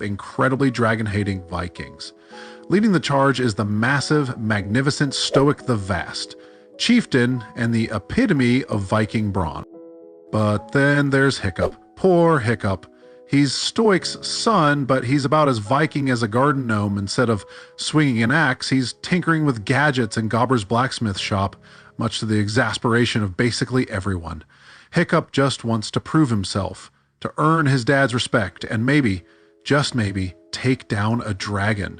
incredibly dragon-hating Vikings. Leading the charge is the massive, magnificent Stoic the Vast, chieftain and the epitome of Viking brawn. But then there's Hiccup. Poor Hiccup. He's Stoic's son, but he's about as Viking as a garden gnome. Instead of swinging an axe, he's tinkering with gadgets in Gobber's blacksmith shop, much to the exasperation of basically everyone. Hiccup just wants to prove himself, to earn his dad's respect, and maybe, just maybe, take down a dragon.